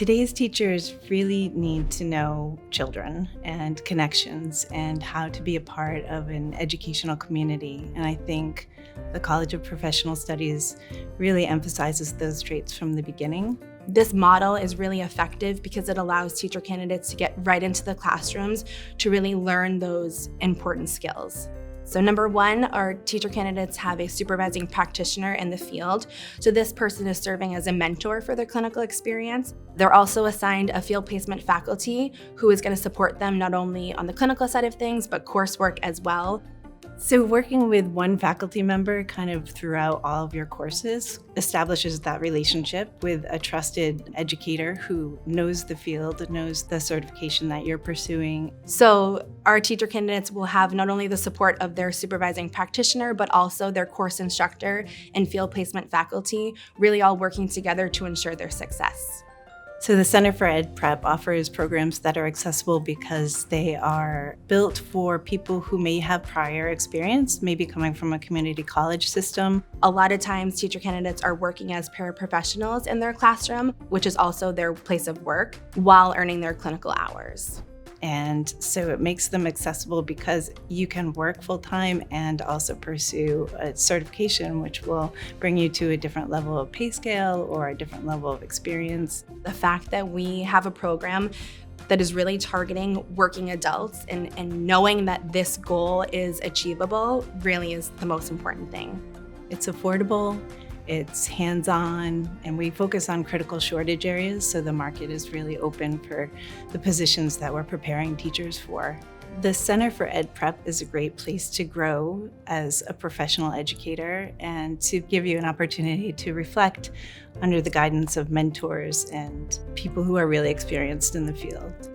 Today's teachers really need to know children and connections and how to be a part of an educational community. And I think the College of Professional Studies really emphasizes those traits from the beginning. This model is really effective because it allows teacher candidates to get right into the classrooms to really learn those important skills. So number one, our teacher candidates have a supervising practitioner in the field. So this person is serving as a mentor for their clinical experience. They're also assigned a field placement faculty who is going to support them not only on the clinical side of things, but coursework as well. So working with one faculty member kind of throughout all of your courses establishes that relationship with a trusted educator who knows the field, knows the certification that you're pursuing. So our teacher candidates will have not only the support of their supervising practitioner, but also their course instructor and field placement faculty, really all working together to ensure their success. So the Center for Ed Prep offers programs that are accessible because they are built for people who may have prior experience, maybe coming from a community college system. A lot of times teacher candidates are working as paraprofessionals in their classroom, which is also their place of work, while earning their clinical hours. And so it makes them accessible because you can work full-time and also pursue a certification, which will bring you to a different level of pay scale or a different level of experience. The fact that we have a program that is really targeting working adults and knowing that this goal is achievable really is the most important thing. It's affordable, it's hands-on, and we focus on critical shortage areas, so the market is really open for the positions that we're preparing teachers for. The Center for Ed Prep is a great place to grow as a professional educator and to give you an opportunity to reflect under the guidance of mentors and people who are really experienced in the field.